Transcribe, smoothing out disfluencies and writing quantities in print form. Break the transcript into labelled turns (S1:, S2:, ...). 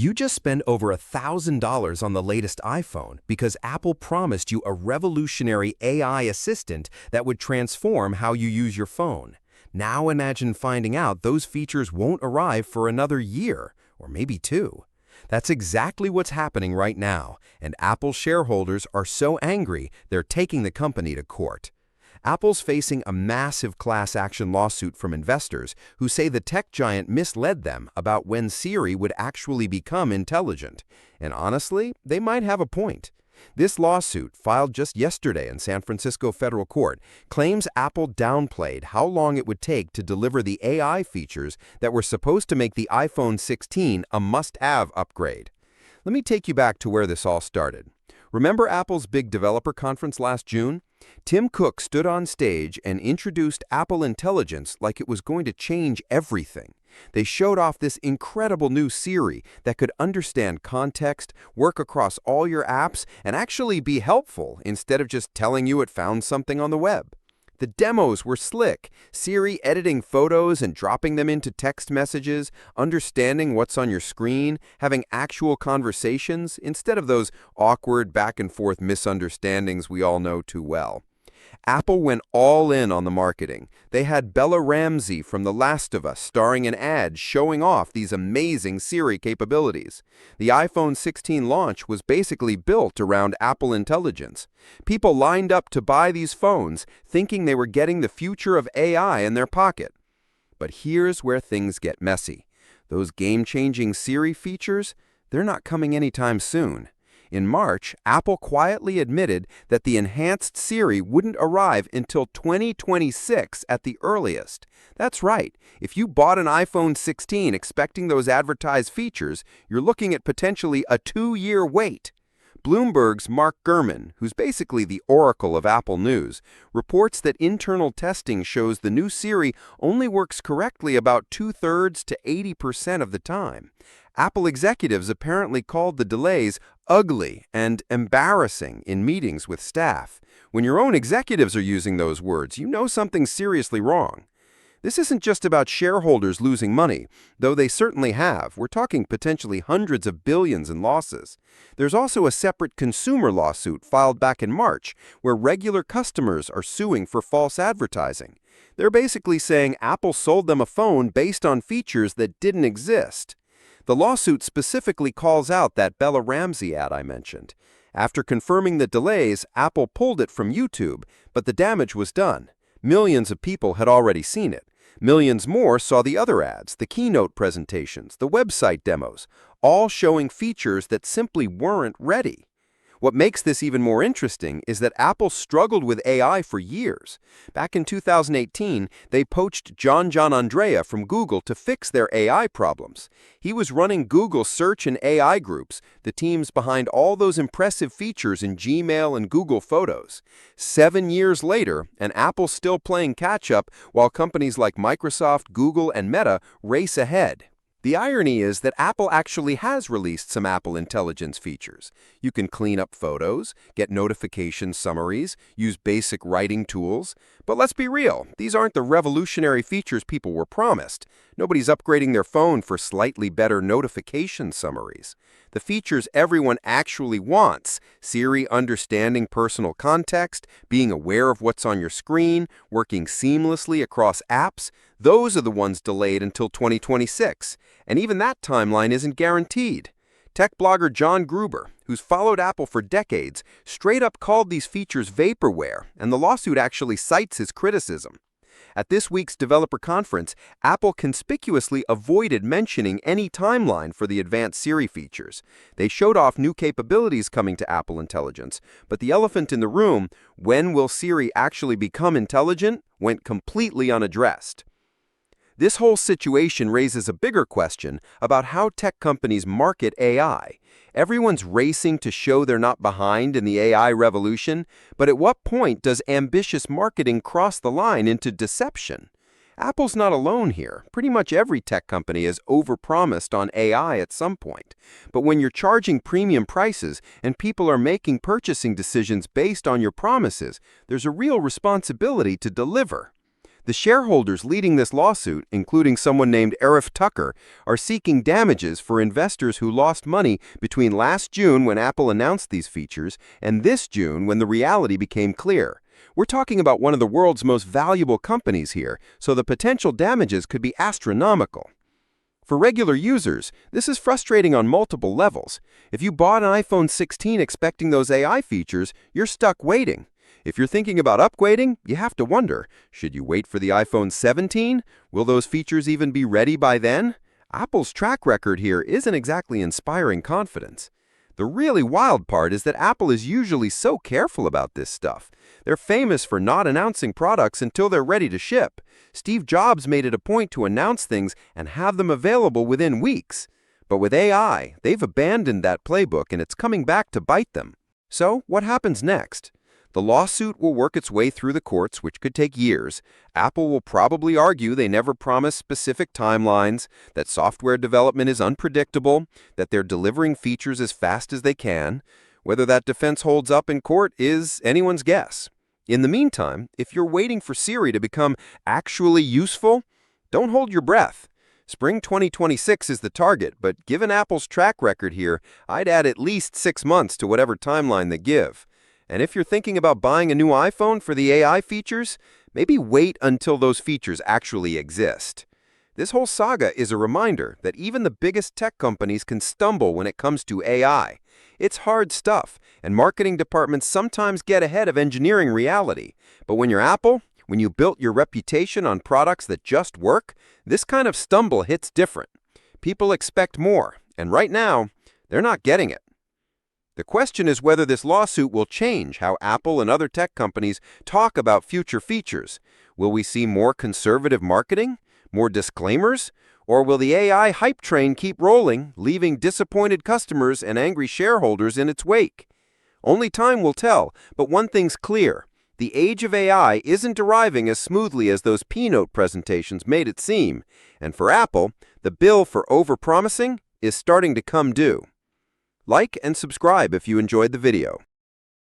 S1: You just spent over $1,000 on the latest iPhone because Apple promised you a revolutionary AI assistant that would transform how you use your phone. Now imagine finding out those features won't arrive for another year, or maybe two. That's exactly what's happening right now, and Apple shareholders are so angry they're taking the company to court. Apple's facing a massive class action lawsuit from investors who say the tech giant misled them about when Siri would actually become intelligent. And honestly, they might have a point. This lawsuit, filed just yesterday in San Francisco federal court, claims Apple downplayed how long it would take to deliver the AI features that were supposed to make the iPhone 16 a must-have upgrade. Let me take you back to where this all started. Remember Apple's big developer conference last June? Tim Cook stood on stage and introduced Apple Intelligence like it was going to change everything. They showed off this incredible new Siri that could understand context, work across all your apps, and actually be helpful instead of just telling you it found something on the web. The demos were slick, Siri editing photos and dropping them into text messages, understanding what's on your screen, having actual conversations instead of those awkward back-and-forth misunderstandings we all know too well. Apple went all in on the marketing. They had Bella Ramsey from The Last of Us starring in ads showing off these amazing Siri capabilities. The iPhone 16 launch was basically built around Apple Intelligence. People lined up to buy these phones, thinking they were getting the future of AI in their pocket. But here's where things get messy. Those game-changing Siri features, they're not coming anytime soon. In March, Apple quietly admitted that the enhanced Siri wouldn't arrive until 2026 at the earliest. That's right. If you bought an iPhone 16 expecting those advertised features, you're looking at potentially a 2-year wait. Bloomberg's Mark Gurman, who's basically the oracle of Apple News, reports that internal testing shows the new Siri only works correctly about 2/3 to 80% of the time. Apple executives apparently called the delays ugly and embarrassing in meetings with staff. When your own executives are using those words, you know something's seriously wrong. This isn't just about shareholders losing money, though they certainly have. We're talking potentially hundreds of billions in losses. There's also a separate consumer lawsuit filed back in March, where regular customers are suing for false advertising. They're basically saying Apple sold them a phone based on features that didn't exist. The lawsuit specifically calls out that Bella Ramsey ad I mentioned. After confirming the delays, Apple pulled it from YouTube, but the damage was done. Millions of people had already seen it. Millions more saw the other ads, the keynote presentations, the website demos, all showing features that simply weren't ready. What makes this even more interesting is that Apple struggled with AI for years. Back in 2018, they poached John Andrea from Google to fix their AI problems. He was running Google Search and AI groups, the teams behind all those impressive features in Gmail and Google Photos. 7 years later, and Apple's still playing catch-up while companies like Microsoft, Google, and Meta race ahead. The irony is that Apple actually has released some Apple Intelligence features. You can clean up photos, get notification summaries, use basic writing tools. But let's be real, these aren't the revolutionary features people were promised. Nobody's upgrading their phone for slightly better notification summaries. The features everyone actually wants, Siri understanding personal context, being aware of what's on your screen, working seamlessly across apps, those are the ones delayed until 2026. And even that timeline isn't guaranteed. Tech blogger John Gruber, who's followed Apple for decades, straight up called these features vaporware, and the lawsuit actually cites his criticism. At this week's developer conference, Apple conspicuously avoided mentioning any timeline for the advanced Siri features. They showed off new capabilities coming to Apple Intelligence, but the elephant in the room, when will Siri actually become intelligent, went completely unaddressed. This whole situation raises a bigger question about how tech companies market AI. Everyone's racing to show they're not behind in the AI revolution, but at what point does ambitious marketing cross the line into deception? Apple's not alone here. Pretty much every tech company has overpromised on AI at some point. But when you're charging premium prices and people are making purchasing decisions based on your promises, there's a real responsibility to deliver. The shareholders leading this lawsuit, including someone named Arif Tucker, are seeking damages for investors who lost money between last June when Apple announced these features and this June when the reality became clear. We're talking about one of the world's most valuable companies here, so the potential damages could be astronomical. For regular users, this is frustrating on multiple levels. If you bought an iPhone 16 expecting those AI features, you're stuck waiting. If you're thinking about upgrading, you have to wonder, should you wait for the iPhone 17? Will those features even be ready by then? Apple's track record here isn't exactly inspiring confidence. The really wild part is that Apple is usually so careful about this stuff. They're famous for not announcing products until they're ready to ship. Steve Jobs made it a point to announce things and have them available within weeks. But with AI, they've abandoned that playbook and it's coming back to bite them. So, what happens next? The lawsuit will work its way through the courts, which could take years. Apple will probably argue they never promised specific timelines, that software development is unpredictable, that they're delivering features as fast as they can. Whether that defense holds up in court is anyone's guess. In the meantime, if you're waiting for Siri to become actually useful, don't hold your breath. Spring 2026 is the target, but given Apple's track record here, I'd add at least 6 months to whatever timeline they give. And if you're thinking about buying a new iPhone for the AI features, maybe wait until those features actually exist. This whole saga is a reminder that even the biggest tech companies can stumble when it comes to AI. It's hard stuff, and marketing departments sometimes get ahead of engineering reality. But when you're Apple, when you built your reputation on products that just work, this kind of stumble hits different. People expect more, and right now, they're not getting it. The question is whether this lawsuit will change how Apple and other tech companies talk about future features. Will we see more conservative marketing, more disclaimers, or will the AI hype train keep rolling, leaving disappointed customers and angry shareholders in its wake? Only time will tell, but one thing's clear. The age of AI isn't arriving as smoothly as those keynote presentations made it seem, and for Apple, the bill for overpromising is starting to come due. Like and subscribe if you enjoyed the video.